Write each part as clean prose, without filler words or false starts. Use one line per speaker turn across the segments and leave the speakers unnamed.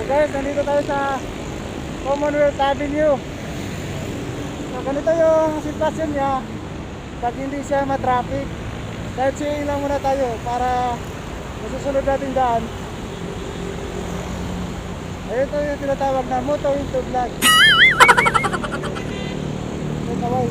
guys, nandito tayo sa Commonwealth Avenue. So ganito yung sitwasyon niya pag hindi siya matraffic. Kahit siya lang muna tayo para masusunod natin daan. Ito yung tinatawag na Moto Into Vlog. Okay, kaway.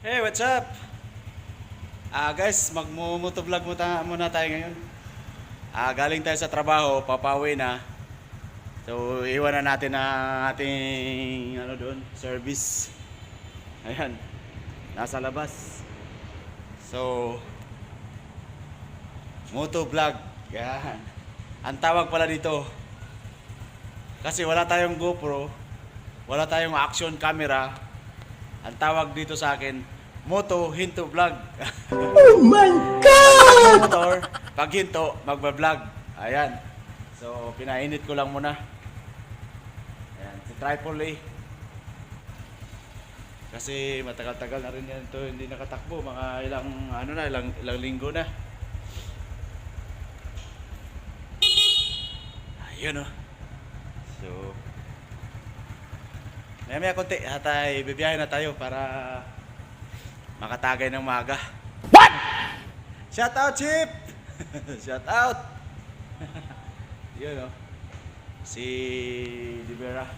Hey, what's up? Guys, magmumotovlog muna tayo ngayon. Galing tayo sa trabaho, papauwi na. So, iwan na natin ang ating service. Ayan, nasa labas. So, motovlog. Yan. Ang tawag pala dito. Kasi wala tayong GoPro, wala tayong action camera. Ang tawag dito sa akin, Moto Hinto Vlog.
Oh my God!
Motor, pag hinto, magbablog. Ayan. So, pinainit ko lang muna. Ayan, si Tripoli. Kasi matagal-tagal na rin yan ito, hindi nakatakbo. Mga ilang linggo na. Ayun o. So, maya konti at ay bibiyahe na tayo para makatagay ng maga. What? Shout out, Chip! Shout out! Yun o. Si Libera.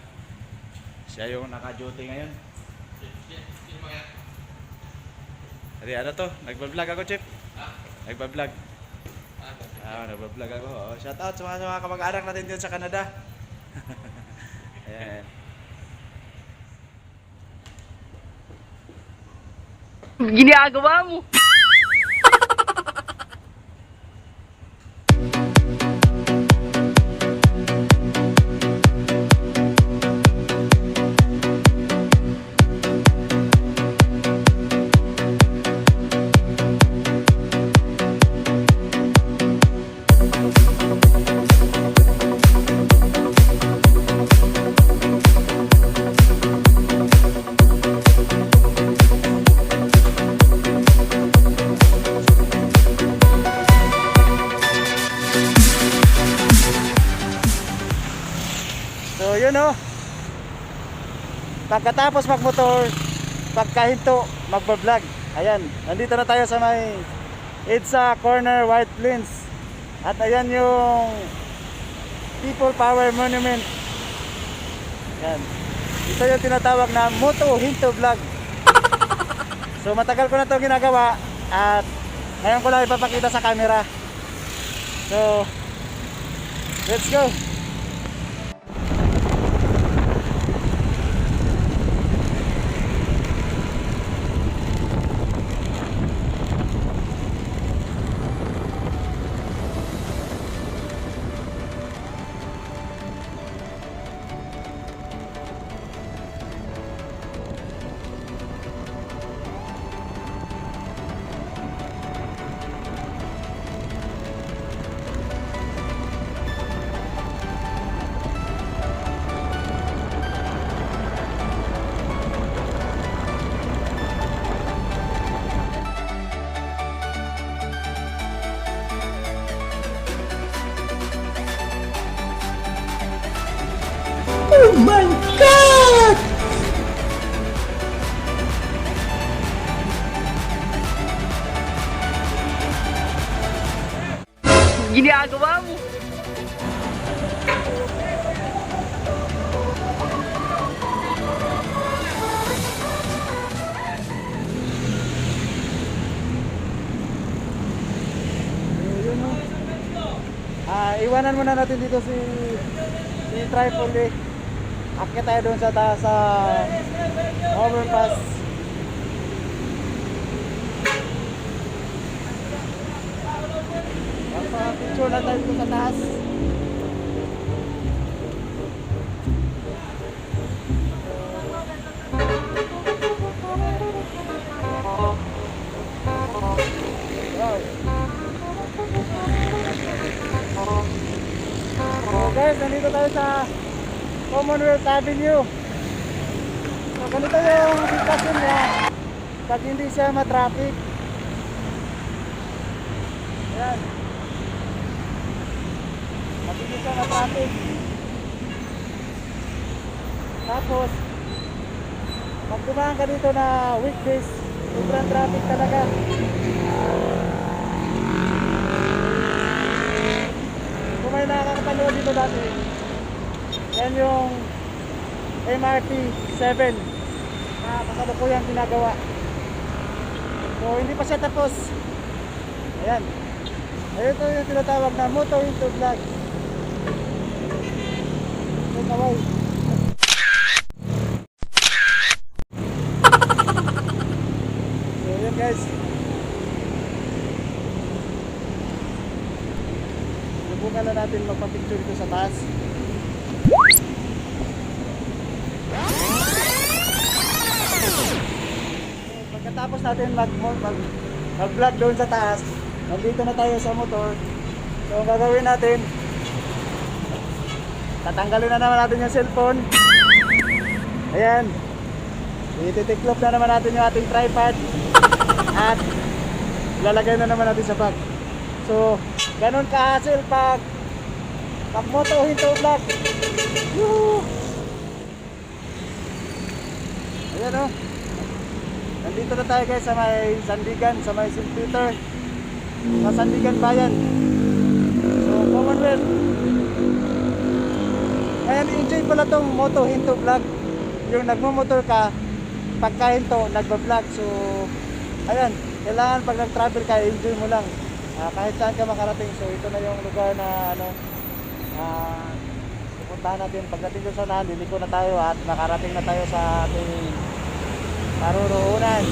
Siya yung naka-duty ngayon. Hari, ano to? Nagbablog ako, Chip. Nagbablog. Nagbablog ako. Shout out sa mga kamag-anak natin dyan sa Canada. Ayan.
Ginagawa mo.
So yun o. Pagkatapos magmotor, pagkahinto, magbablog. Ayan, nandito na tayo sa may EDSA Corner White Plains. At ayan yung People Power Monument. Ayan. Ito yung tinatawag na Moto Hinto Vlog. So matagal ko na ito ginagawa at ngayon ko lang ipapakita sa camera. So let's go. Oh my God!
Ginagawa mo.
Iwanan muna natin dito si Tripoli. Akyat tayo doon sa taas sa overpass. ligo na tayo dito sa taas. Wow. So guys, nandito tayo sa Commonwealth Avenue. So ganito yung sitwasyon niya pag hindi siya matraffic. Ayan. Pag hindi siya matraffic. Tapos pag dumaan ka dito na weekdays, sobrang traffic talaga. Kung may nakakapanood dito dati, yan yung MRT 7 na kasalukuyang ginagawa. So hindi pa siya tapos. Ayan. Ito yung tinatawag na Moto Into Vlog. So kaway. So yun guys. Subukan na natin magpa-picture dito sa taas. Pagkatapos natin mag-vlog doon sa taas, nandito na tayo sa motor. So ang gagawin natin, tatanggalin na naman natin yung cellphone. Ayan. Ititiklop na naman natin yung ating tripod. At lalagay na naman natin sa bag. So, ganun ka-hassle pag moto hinto vlog. Woo! Ayan o. Nandito na tayo guys sa may Sandigan, sa may St. Peter, sa Sandigan Bayan. So, Commonwealth. Ayan, enjoy pala tong moto hinto vlog. Yung nagmumotor ka, pagka-hinto, nagbablog. So, ayan, kailangan pag nag-travel ka, enjoy mo lang. Kahit saan ka makarating. So, ito na yung lugar na pupuntahan natin. Pagdating doon sa unahan, liliko na tayo at nakarating na tayo sa ating paruroonan.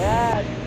Ayan.